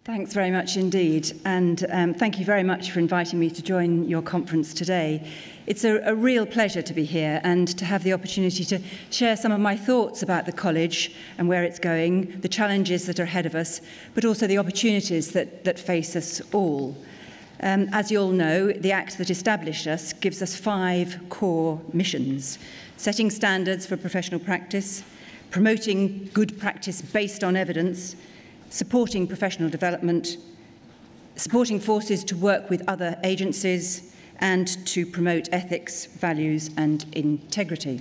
Thanks very much indeed, and thank you very much for inviting me to join your conference today. It's a real pleasure to be here and to have the opportunity to share some of my thoughts about the college and where it's going, the challenges that are ahead of us, but also the opportunities that face us all. As you all know, the Act that established us gives us 5 core missions: setting standards for professional practice, promoting good practice based on evidence, supporting professional development, supporting forces to work with other agencies, and to promote ethics, values, and integrity.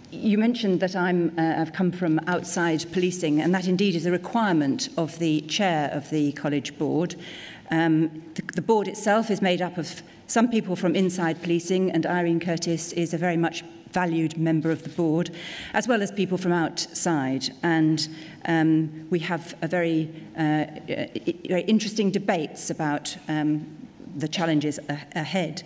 You mentioned that I've come from outside policing, and that indeed is a requirement of the chair of the college board. The board itself is made up of some people from inside policing, and Irene Curtis is a very much valued member of the board, as well as people from outside. And we have a very interesting debates about the challenges ahead.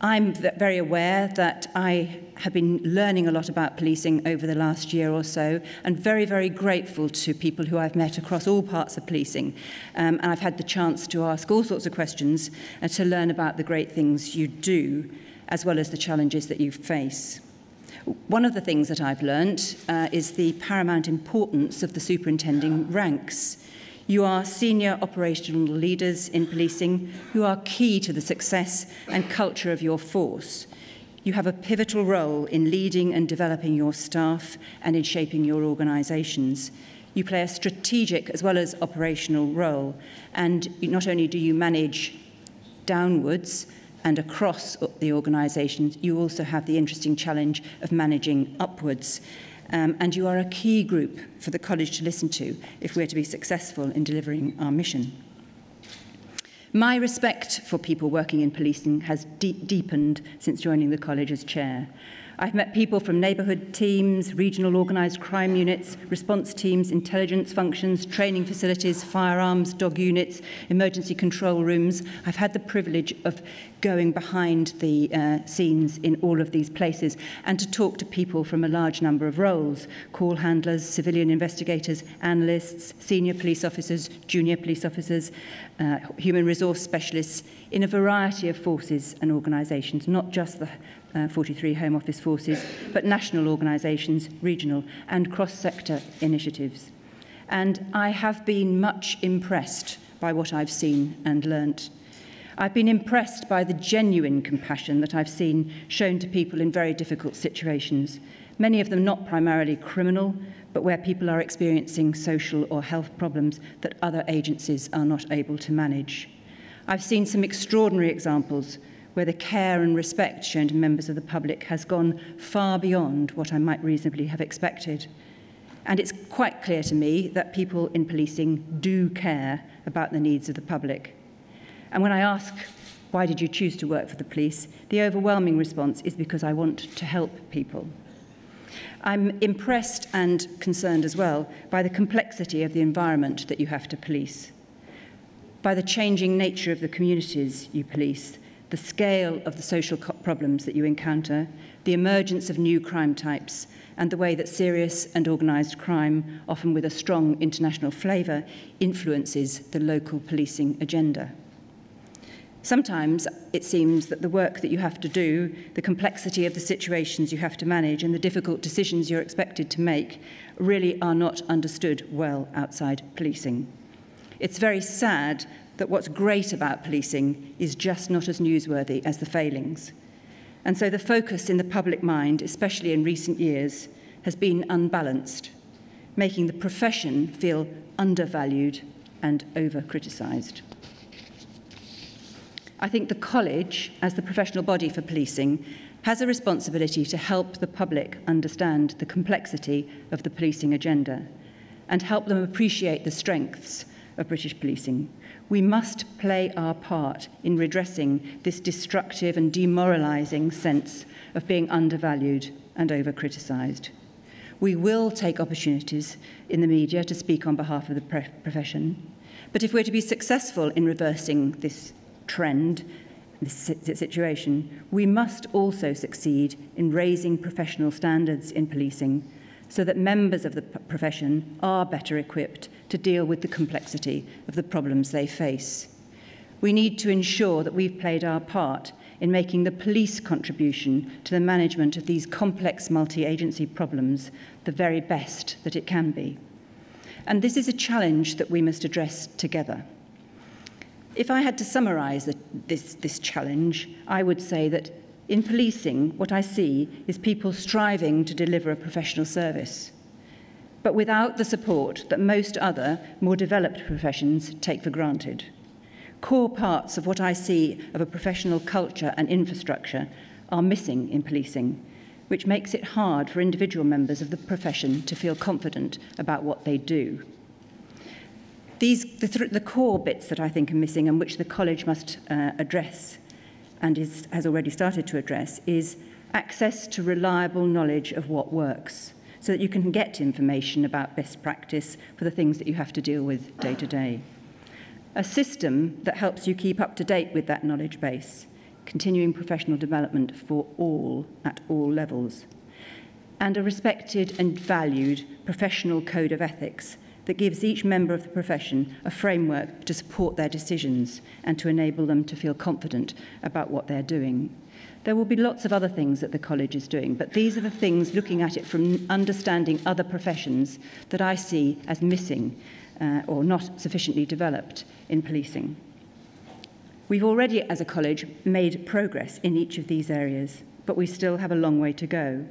I'm very aware that I have been learning a lot about policing over the last year or so, and very, very grateful to people who I've met across all parts of policing. And I've had the chance to ask all sorts of questions and to learn about the great things you do, as well as the challenges that you face. One of the things that I've learned is the paramount importance of the superintending ranks. You are senior operational leaders in policing who are key to the success and culture of your force. You have a pivotal role in leading and developing your staff and in shaping your organisations. You play a strategic as well as operational role, and not only do you manage downwards and across the organisations, you also have the interesting challenge of managing upwards. And you are a key group for the college to listen to if we're to be successful in delivering our mission. My respect for people working in policing has deepened since joining the college as chair. I've met people from neighbourhood teams, regional organised crime units, response teams, intelligence functions, training facilities, firearms, dog units, emergency control rooms. I've had the privilege of going behind the scenes in all of these places and to talk to people from a large number of roles: call handlers, civilian investigators, analysts, senior police officers, junior police officers, human resource specialists in a variety of forces and organisations, not just the 43 Home Office forces, but national organisations, regional and cross-sector initiatives. And I have been much impressed by what I've seen and learnt. I've been impressed by the genuine compassion that I've seen shown to people in very difficult situations, many of them not primarily criminal, but where people are experiencing social or health problems that other agencies are not able to manage. I've seen some extraordinary examples where the care and respect shown to members of the public has gone far beyond what I might reasonably have expected. And it's quite clear to me that people in policing do care about the needs of the public. And when I ask, why did you choose to work for the police, the overwhelming response is because I want to help people. I'm impressed and concerned as well by the complexity of the environment that you have to police, by the changing nature of the communities you police, the scale of the social problems that you encounter, the emergence of new crime types, and the way that serious and organised crime, often with a strong international flavour, influences the local policing agenda. Sometimes it seems that the work that you have to do, the complexity of the situations you have to manage, and the difficult decisions you're expected to make really are not understood well outside policing. It's very sad that what's great about policing is just not as newsworthy as the failings. And so the focus in the public mind, especially in recent years, has been unbalanced, making the profession feel undervalued and over-criticised. I think the college, as the professional body for policing, has a responsibility to help the public understand the complexity of the policing agenda and help them appreciate the strengths of British policing. We must play our part in redressing this destructive and demoralising sense of being undervalued and over-criticised. We will take opportunities in the media to speak on behalf of the profession, but if we're to be successful in reversing this trend, this situation, we must also succeed in raising professional standards in policing so that members of the profession are better equipped to deal with the complexity of the problems they face. We need to ensure that we've played our part in making the police contribution to the management of these complex multi-agency problems the very best that it can be. And this is a challenge that we must address together. If I had to summarise this challenge, I would say that in policing, what I see is people striving to deliver a professional service, but without the support that most other, more developed professions take for granted. Core parts of what I see of a professional culture and infrastructure are missing in policing, which makes it hard for individual members of the profession to feel confident about what they do. The core bits that I think are missing and which the college must address and has already started to address is access to reliable knowledge of what works, so that you can get information about best practice for the things that you have to deal with day to day. A system that helps you keep up to date with that knowledge base, continuing professional development for all, at all levels. And a respected and valued professional code of ethics that gives each member of the profession a framework to support their decisions and to enable them to feel confident about what they're doing. There will be lots of other things that the college is doing, but these are the things, looking at it from understanding other professions, that I see as missing or not sufficiently developed in policing. We've already, as a college, made progress in each of these areas, but we still have a long way to go.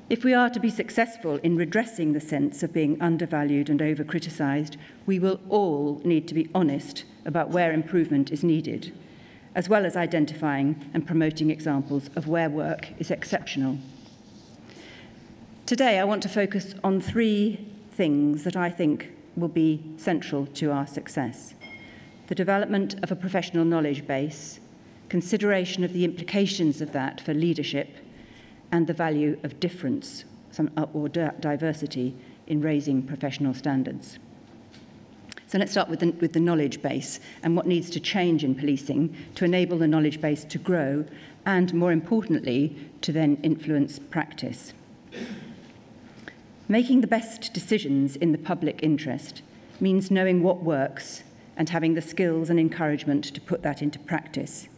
If we are to be successful in redressing the sense of being undervalued and over-criticised, we will all need to be honest about where improvement is needed, as well as identifying and promoting examples of where work is exceptional. Today, I want to focus on 3 things that I think will be central to our success: the development of a professional knowledge base, consideration of the implications of that for leadership, and the value of difference or diversity in raising professional standards. So let's start with the knowledge base and what needs to change in policing to enable the knowledge base to grow and, more importantly, to then influence practice. Making the best decisions in the public interest means knowing what works and having the skills and encouragement to put that into practice.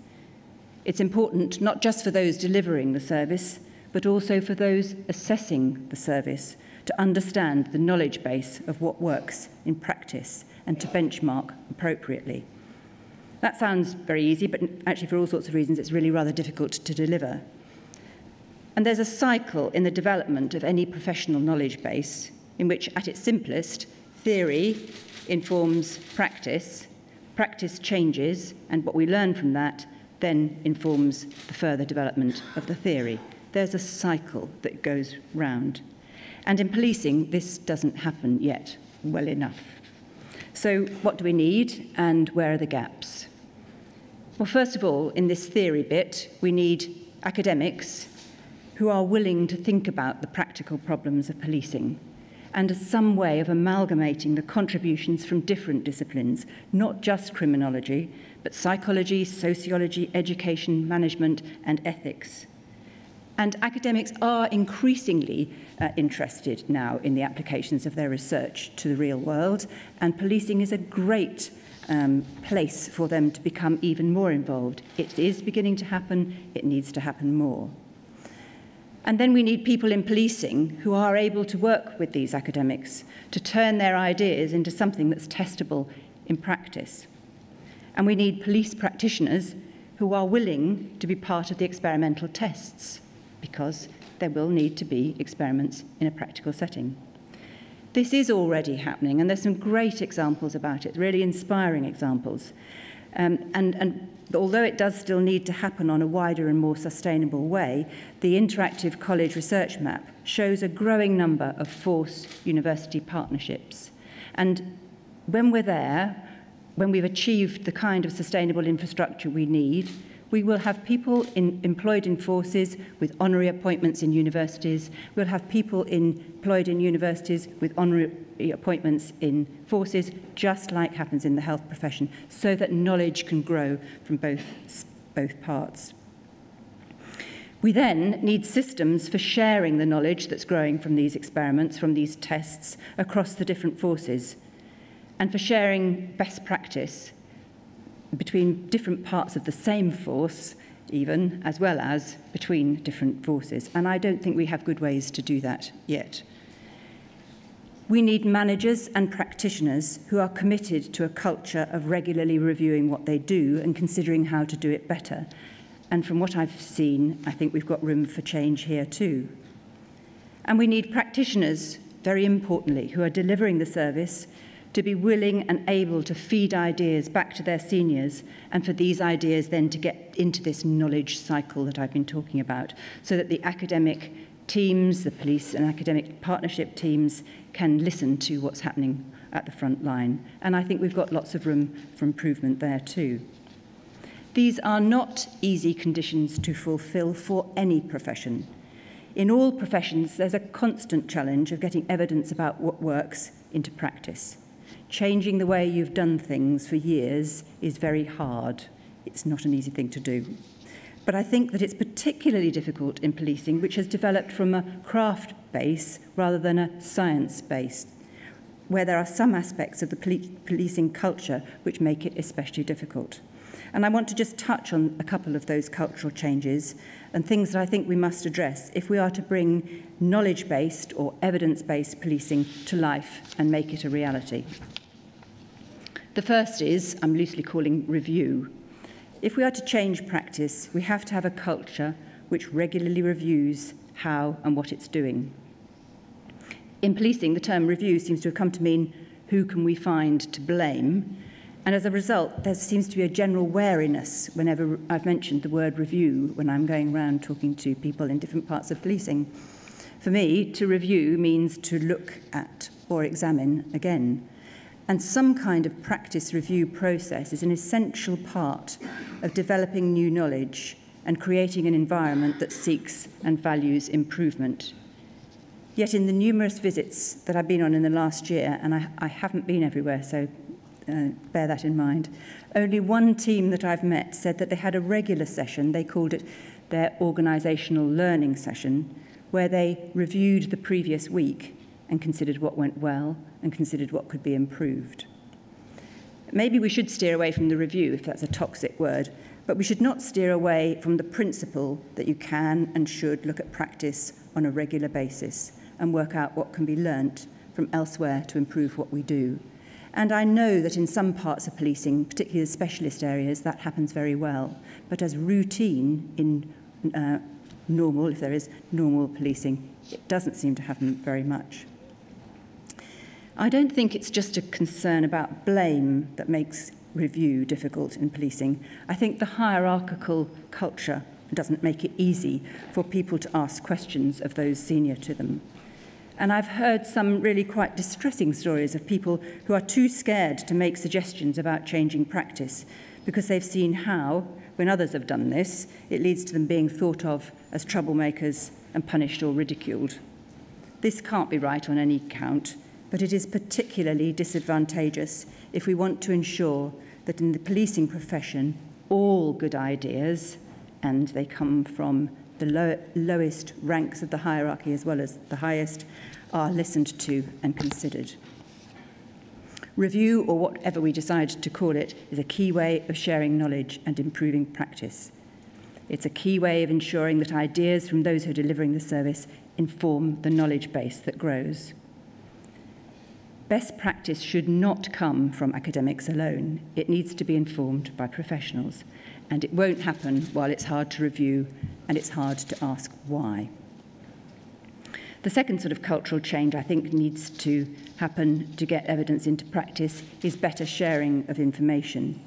It's important not just for those delivering the service, but also for those assessing the service, to understand the knowledge base of what works in practice and to benchmark appropriately. That sounds very easy, but actually for all sorts of reasons it's really rather difficult to deliver. And there's a cycle in the development of any professional knowledge base in which, at its simplest, theory informs practice, practice changes, and what we learn from that then informs the further development of the theory. There's a cycle that goes round. And in policing, this doesn't happen yet well enough. So what do we need, and where are the gaps? Well, first of all, in this theory bit, we need academics who are willing to think about the practical problems of policing and as some way of amalgamating the contributions from different disciplines, not just criminology, but psychology, sociology, education, management, and ethics. And academics are increasingly interested now in the applications of their research to the real world, and policing is a great place for them to become even more involved. It is beginning to happen, it needs to happen more. And then we need people in policing who are able to work with these academics to turn their ideas into something that's testable in practice. And we need police practitioners who are willing to be part of the experimental tests, because there will need to be experiments in a practical setting. This is already happening, and there's some great examples about it, really inspiring examples. And although it does still need to happen on a wider and more sustainable way, the interactive college research map shows a growing number of force-university partnerships. And when we're there, when we've achieved the kind of sustainable infrastructure we need, we will have people employed in forces with honorary appointments in universities. We'll have people employed in universities with honorary appointments in forces, just like happens in the health profession, so that knowledge can grow from both parts. We then need systems for sharing the knowledge that's growing from these experiments, from these tests, across the different forces, and for sharing best practice between different parts of the same force, even, as well as between different forces. And I don't think we have good ways to do that yet. We need managers and practitioners who are committed to a culture of regularly reviewing what they do and considering how to do it better. And from what I've seen, I think we've got room for change here too. And we need practitioners, very importantly, who are delivering the service to be willing and able to feed ideas back to their seniors, and for these ideas then to get into this knowledge cycle that I've been talking about, so that the academic teams, the police and academic partnership teams, can listen to what's happening at the front line. And I think we've got lots of room for improvement there too. These are not easy conditions to fulfill for any profession. In all professions, there's a constant challenge of getting evidence about what works into practice. Changing the way you've done things for years is very hard. It's not an easy thing to do. But I think that it's particularly difficult in policing, which has developed from a craft base rather than a science base, where there are some aspects of the policing culture which make it especially difficult. And I want to just touch on a couple of those cultural changes and things that I think we must address if we are to bring knowledge-based or evidence-based policing to life and make it a reality. The first is, I'm loosely calling review. If we are to change practice, we have to have a culture which regularly reviews how and what it's doing. In policing, the term review seems to have come to mean who can we find to blame, and as a result, there seems to be a general wariness whenever I've mentioned the word review when I'm going around talking to people in different parts of policing. For me, to review means to look at or examine again. And some kind of practice review process is an essential part of developing new knowledge and creating an environment that seeks and values improvement. Yet in the numerous visits that I've been on in the last year, and I haven't been everywhere, so bear that in mind, only one team that I've met said that they had a regular session, they called it their organisational learning session, where they reviewed the previous week and considered what went well and considered what could be improved. Maybe we should steer away from the review, if that's a toxic word, but we should not steer away from the principle that you can and should look at practice on a regular basis and work out what can be learnt from elsewhere to improve what we do. And I know that in some parts of policing, particularly the specialist areas, that happens very well. But as routine in normal, if there is normal policing, it doesn't seem to happen very much. I don't think it's just a concern about blame that makes review difficult in policing. I think the hierarchical culture doesn't make it easy for people to ask questions of those senior to them. And I've heard some really quite distressing stories of people who are too scared to make suggestions about changing practice because they've seen how, when others have done this, it leads to them being thought of as troublemakers and punished or ridiculed. This can't be right on any count, but it is particularly disadvantageous if we want to ensure that in the policing profession, all good ideas, and they come from the lowest ranks of the hierarchy as well as the highest, are listened to and considered. Review, or whatever we decide to call it, is a key way of sharing knowledge and improving practice. It's a key way of ensuring that ideas from those who are delivering the service inform the knowledge base that grows. Best practice should not come from academics alone. It needs to be informed by professionals. And it won't happen while it's hard to review and it's hard to ask why. The second sort of cultural change I think needs to happen to get evidence into practice is better sharing of information.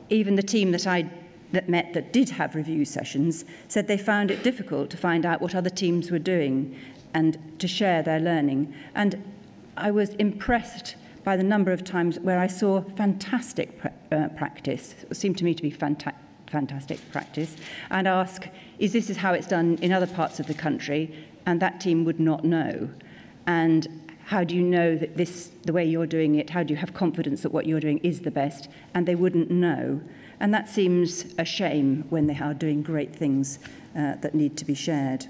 Even the team that did have review sessions said they found it difficult to find out what other teams were doing and to share their learning. And I was impressed by the number of times where I saw fantastic practice, it seemed to me to be fantastic practice, and ask, is this how it's done in other parts of the country? And that team would not know. And how do you know that the way you're doing it, how do you have confidence that what you're doing is the best? And they wouldn't know. And that seems a shame when they are doing great things that need to be shared.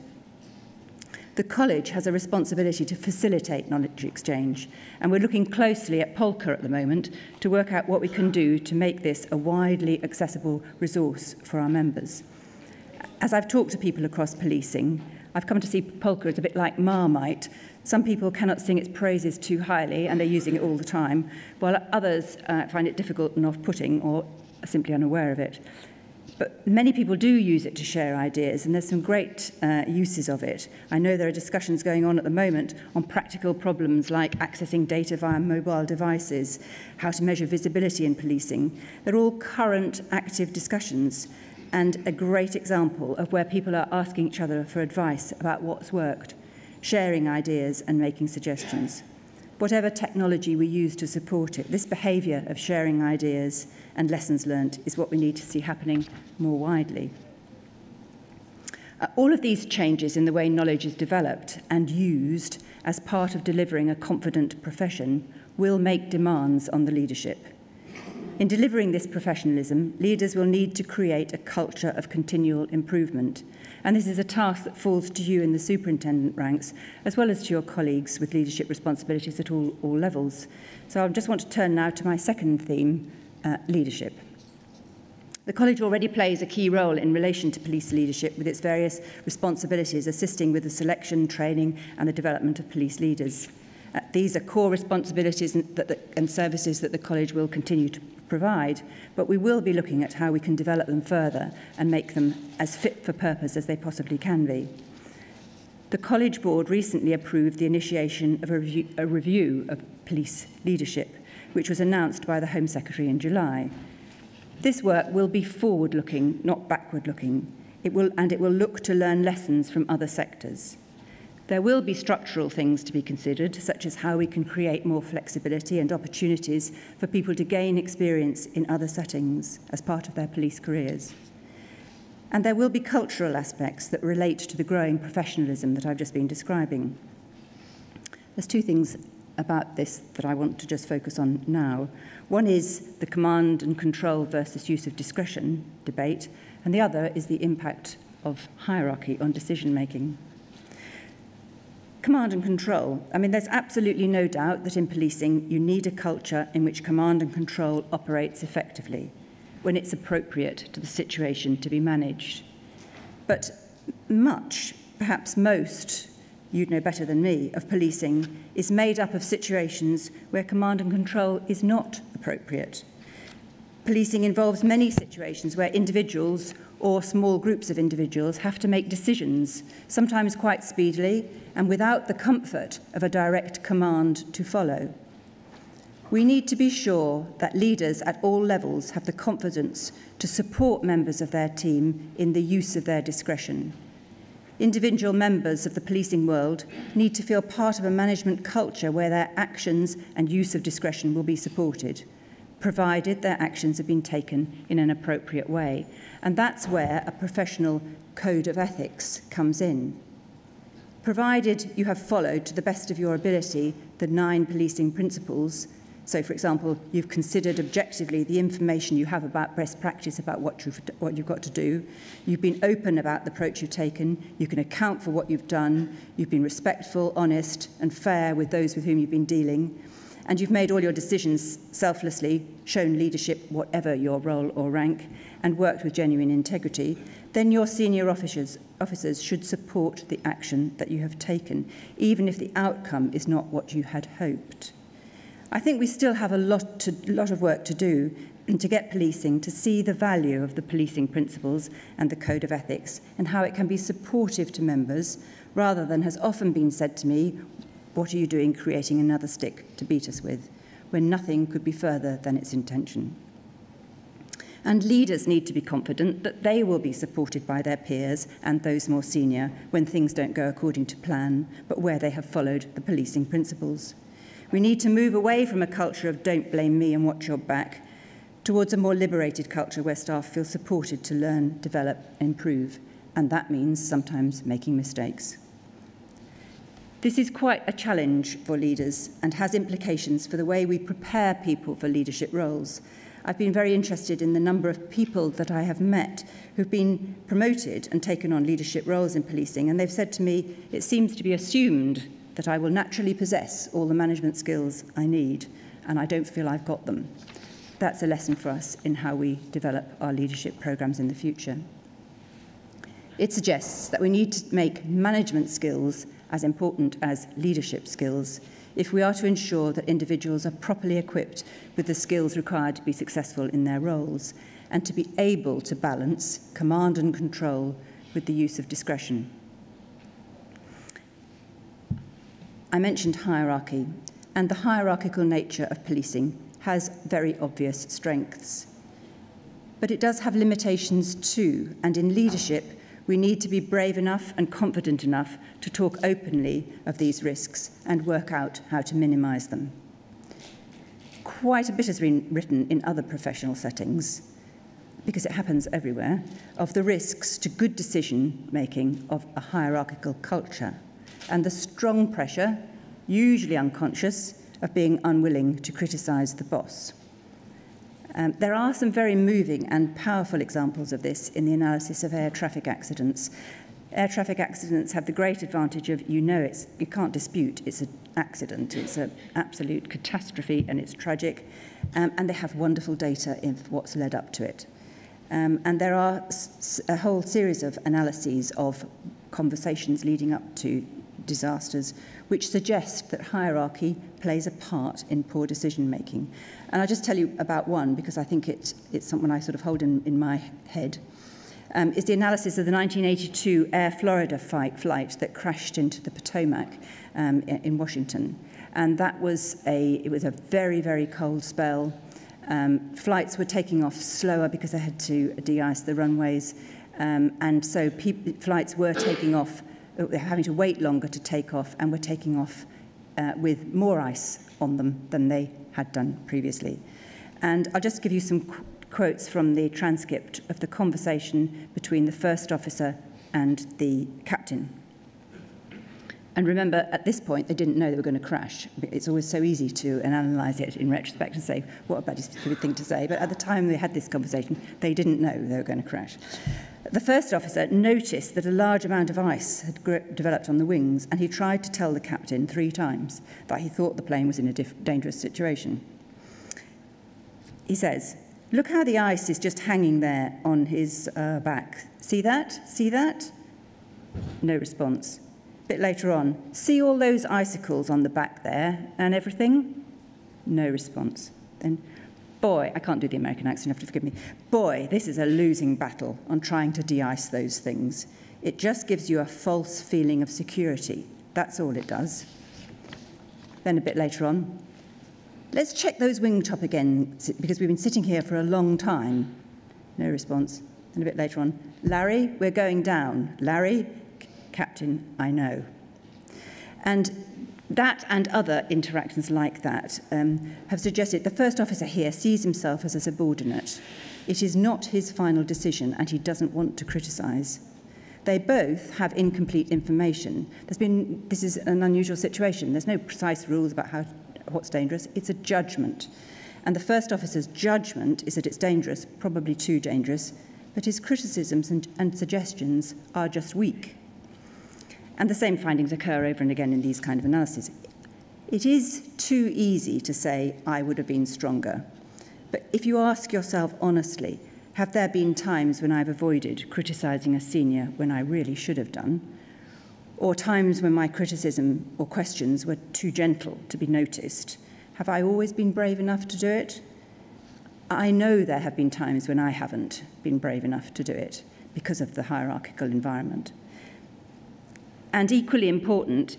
The college has a responsibility to facilitate knowledge exchange, and we're looking closely at Polka at the moment to work out what we can do to make this a widely accessible resource for our members. As I've talked to people across policing, I've come to see Polka as a bit like Marmite. Some people cannot sing its praises too highly, and they're using it all the time, while others find it difficult and off-putting or are simply unaware of it. But many people do use it to share ideas, and there's some great uses of it. I know there are discussions going on at the moment on practical problems like accessing data via mobile devices, how to measure visibility in policing. They're all current, active discussions, and a great example of where people are asking each other for advice about what's worked, sharing ideas and making suggestions. Whatever technology we use to support it, this behaviour of sharing ideas and lessons learnt is what we need to see happening more widely. All of these changes in the way knowledge is developed and used as part of delivering a confident profession will make demands on the leadership. In delivering this professionalism, leaders will need to create a culture of continual improvement. And this is a task that falls to you in the superintendent ranks, as well as to your colleagues with leadership responsibilities at all levels. So I just want to turn now to my second theme, leadership. The college already plays a key role in relation to police leadership with its various responsibilities, assisting with the selection, training and the development of police leaders. These are core responsibilities and services that the college will continue to provide, but we will be looking at how we can develop them further and make them as fit for purpose as they possibly can be. The college board recently approved the initiation of a review of police leadership, which was announced by the Home Secretary in July. This work will be forward-looking, not backward-looking. It will look to learn lessons from other sectors. There will be structural things to be considered, such as how we can create more flexibility and opportunities for people to gain experience in other settings as part of their police careers. And there will be cultural aspects that relate to the growing professionalism that I've just been describing. There's two things about this that I want to just focus on now. One is the command and control versus use of discretion debate, and the other is the impact of hierarchy on decision-making. Command and control. I mean, there's absolutely no doubt that in policing you need a culture in which command and control operates effectively when it's appropriate to the situation to be managed. But much, perhaps most, you'd know better than me, of policing is made up of situations where command and control is not appropriate. Policing involves many situations where individuals or small groups of individuals have to make decisions, sometimes quite speedily and without the comfort of a direct command to follow. We need to be sure that leaders at all levels have the confidence to support members of their team in the use of their discretion. Individual members of the policing world need to feel part of a management culture where their actions and use of discretion will be supported, provided their actions have been taken in an appropriate way. And that's where a professional code of ethics comes in. Provided you have followed to the best of your ability the 9 policing principles, so for example, you've considered objectively the information you have about best practice, about what you've got to do, you've been open about the approach you've taken, you can account for what you've done, you've been respectful, honest and fair with those with whom you've been dealing, and you've made all your decisions selflessly, shown leadership, whatever your role or rank, and worked with genuine integrity, then your senior officers should support the action that you have taken, even if the outcome is not what you had hoped. I think we still have a lot of work to do to get policing to see the value of the policing principles and the code of ethics and how it can be supportive to members, rather than has often been said to me, what are you doing creating another stick to beat us with, when nothing could be further than its intention. And leaders need to be confident that they will be supported by their peers and those more senior when things don't go according to plan, but where they have followed the policing principles. We need to move away from a culture of don't blame me and watch your back towards a more liberated culture where staff feel supported to learn, develop, and improve. And that means sometimes making mistakes. This is quite a challenge for leaders and has implications for the way we prepare people for leadership roles. I've been very interested in the number of people that I have met who've been promoted and taken on leadership roles in policing, and they've said to me, it seems to be assumed that I will naturally possess all the management skills I need, and I don't feel I've got them. That's a lesson for us in how we develop our leadership programs in the future. It suggests that we need to make management skills as important as leadership skills if we are to ensure that individuals are properly equipped with the skills required to be successful in their roles and to be able to balance command and control with the use of discretion. I mentioned hierarchy, and the hierarchical nature of policing has very obvious strengths. But it does have limitations too, and in leadership, we need to be brave enough and confident enough to talk openly of these risks and work out how to minimise them. Quite a bit has been written in other professional settings, because it happens everywhere, of the risks to good decision-making of a hierarchical culture and the strong pressure, usually unconscious, of being unwilling to criticise the boss. There are some very moving and powerful examples of this in the analysis of air traffic accidents. Air traffic accidents have the great advantage of, you can't dispute it's an accident, it's an absolute catastrophe and it's tragic, and they have wonderful data in what's led up to it. And there are a whole series of analyses of conversations leading up to disasters which suggest that hierarchy plays a part in poor decision-making. And I'll just tell you about one, because I think it's something I sort of hold in my head. It's the analysis of the 1982 Air Florida flight that crashed into the Potomac in Washington. And it was a very, very cold spell. Flights were taking off slower because they had to de-ice the runways. And so flights were taking off, they're having to wait longer to take off, and were taking off with more ice on them than they had done previously. And I'll just give you some quotes from the transcript of the conversation between the first officer and the captain. And remember, at this point, they didn't know they were going to crash. It's always so easy to analyse it in retrospect and say, what a bloody stupid thing to say. But at the time they had this conversation, they didn't know they were going to crash. The first officer noticed that a large amount of ice had developed on the wings, and he tried to tell the captain 3 times that he thought the plane was in a dangerous situation. He says, "Look how the ice is just hanging there on his back. See that? See that?" No response. A bit later on, "See all those icicles on the back there and everything?" No response. Then, "Boy," I can't do the American accent, you have to forgive me. "Boy, this is a losing battle on trying to de-ice those things. It just gives you a false feeling of security. That's all it does." Then a bit later on, "Let's check those wingtop again, because we've been sitting here for a long time." No response. And a bit later on, "Larry, we're going down. Larry?" "Captain, I know." And that and other interactions like that have suggested the first officer here sees himself as a subordinate. It is not his final decision, and he doesn't want to criticise. They both have incomplete information. This is an unusual situation. There's no precise rules about what's dangerous. It's a judgment. And the first officer's judgment is that it's dangerous, probably too dangerous, but his criticisms and suggestions are just weak. And the same findings occur over and again in these kind of analyses. It is too easy to say, I would have been stronger. But if you ask yourself honestly, have there been times when I've avoided criticising a senior when I really should have done? Or times when my criticism or questions were too gentle to be noticed? Have I always been brave enough to do it? I know there have been times when I haven't been brave enough to do it because of the hierarchical environment. And equally important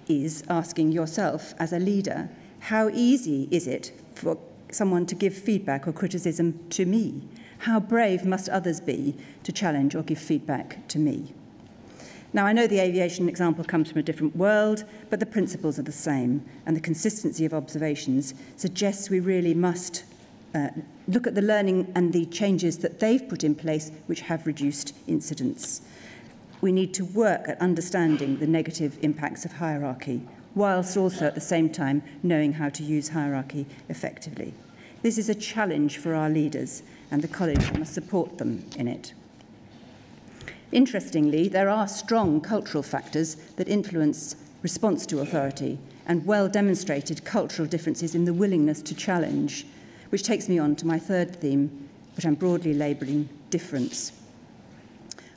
is asking yourself as a leader, how easy is it for someone to give feedback or criticism to me? How brave must others be to challenge or give feedback to me? Now, I know the aviation example comes from a different world, but the principles are the same, and the consistency of observations suggests we really must look at the learning and the changes that they've put in place which have reduced incidents. we need to work at understanding the negative impacts of hierarchy, whilst also at the same time knowing how to use hierarchy effectively. This is a challenge for our leaders, and the college must support them in it. Interestingly, there are strong cultural factors that influence response to authority and well-demonstrated cultural differences in the willingness to challenge, which takes me on to my third theme, which I'm broadly labelling difference.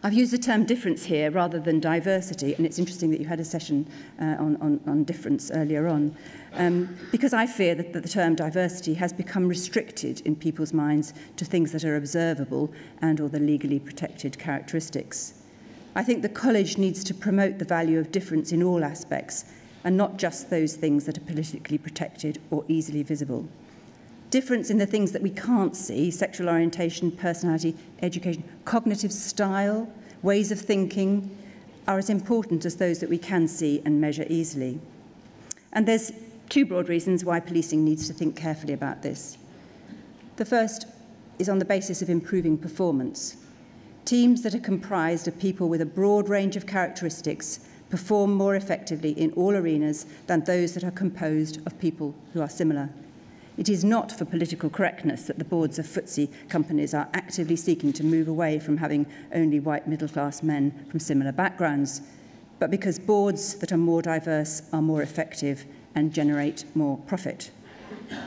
I've used the term difference here rather than diversity, and it's interesting that you had a session on difference earlier on, because I fear that the term diversity has become restricted in people's minds to things that are observable and or the legally protected characteristics. I think the college needs to promote the value of difference in all aspects, and not just those things that are politically protected or easily visible. Difference in the things that we can't see, sexual orientation, personality, education, cognitive style, ways of thinking, are as important as those that we can see and measure easily. And there's two broad reasons why policing needs to think carefully about this. The first is on the basis of improving performance. Teams that are comprised of people with a broad range of characteristics perform more effectively in all arenas than those that are composed of people who are similar. It is not for political correctness that the boards of FTSE companies are actively seeking to move away from having only white middle-class men from similar backgrounds, but because boards that are more diverse are more effective and generate more profit.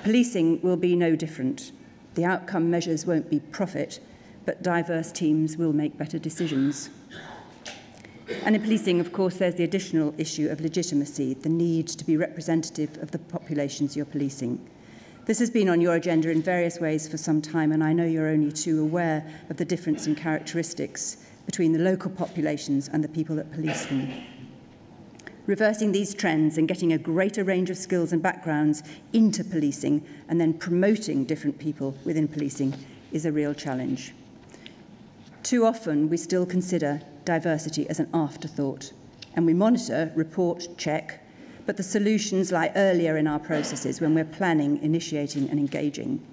Policing will be no different. The outcome measures won't be profit, but diverse teams will make better decisions. And in policing, of course, there's the additional issue of legitimacy, the need to be representative of the populations you're policing. This has been on your agenda in various ways for some time, and I know you're only too aware of the difference in characteristics between the local populations and the people that police them. Reversing these trends and getting a greater range of skills and backgrounds into policing and then promoting different people within policing is a real challenge. Too often, we still consider diversity as an afterthought, and we monitor, report, check, but the solutions lie earlier in our processes when we're planning, initiating and engaging.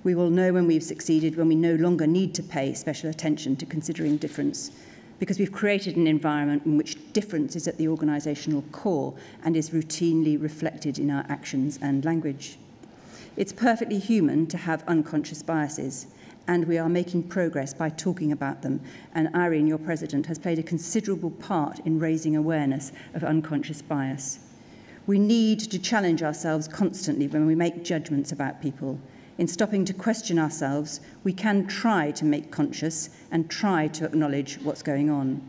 We will know when we've succeeded when we no longer need to pay special attention to considering difference, because we've created an environment in which difference is at the organisational core and is routinely reflected in our actions and language. It's perfectly human to have unconscious biases, and we are making progress by talking about them, and Irene, your president, has played a considerable part in raising awareness of unconscious bias. We need to challenge ourselves constantly when we make judgments about people. In stopping to question ourselves, we can try to make conscious and try to acknowledge what's going on.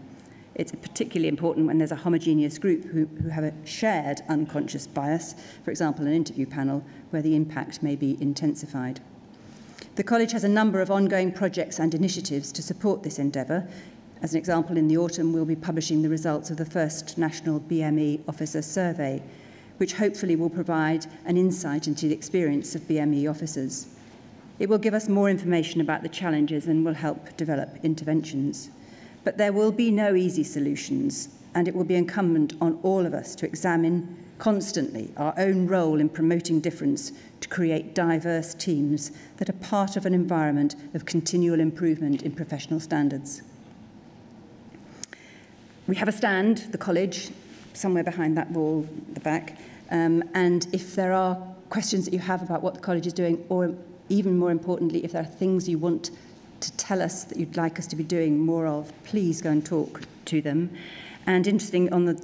It's particularly important when there's a homogeneous group who have a shared unconscious bias, for example, an interview panel, where the impact may be intensified. The college has a number of ongoing projects and initiatives to support this endeavour. As an example, in the autumn, we'll be publishing the results of the first National BME Officer Survey, which hopefully will provide an insight into the experience of BME officers. It will give us more information about the challenges and will help develop interventions. But there will be no easy solutions, and it will be incumbent on all of us to examine constantly our own role in promoting difference to create diverse teams that are part of an environment of continual improvement in professional standards. We have a stand, the college, somewhere behind that wall at the back, and if there are questions that you have about what the college is doing, or even more importantly, if there are things you want to tell us that you'd like us to be doing more of, please go and talk to them. And interesting, on the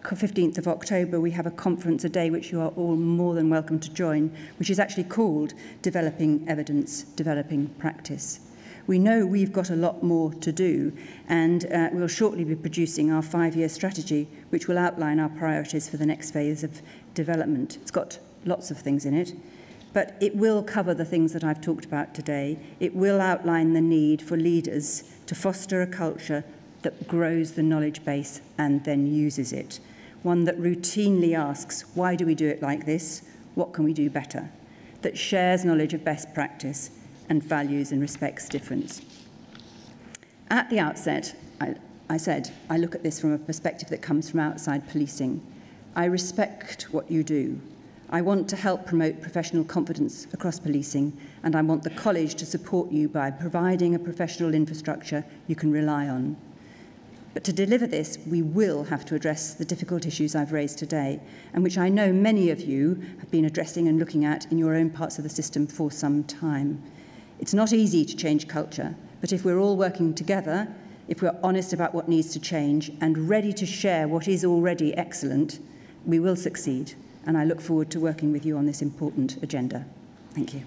15th of October, we have a conference, a day which you are all more than welcome to join, which is actually called Developing Evidence, Developing Practice. We know we've got a lot more to do, and we'll shortly be producing our 5-year strategy, which will outline our priorities for the next phase of development. It's got lots of things in it, but it will cover the things that I've talked about today. It will outline the need for leaders to foster a culture that grows the knowledge base and then uses it. One that routinely asks, why do we do it like this? What can we do better? That shares knowledge of best practice and values and respects difference. At the outset, I said, I look at this from a perspective that comes from outside policing. I respect what you do. I want to help promote professional confidence across policing, and I want the college to support you by providing a professional infrastructure you can rely on. But to deliver this, we will have to address the difficult issues I've raised today, and which I know many of you have been addressing and looking at in your own parts of the system for some time. It's not easy to change culture, but if we're all working together, if we're honest about what needs to change and ready to share what is already excellent, we will succeed. And I look forward to working with you on this important agenda. Thank you.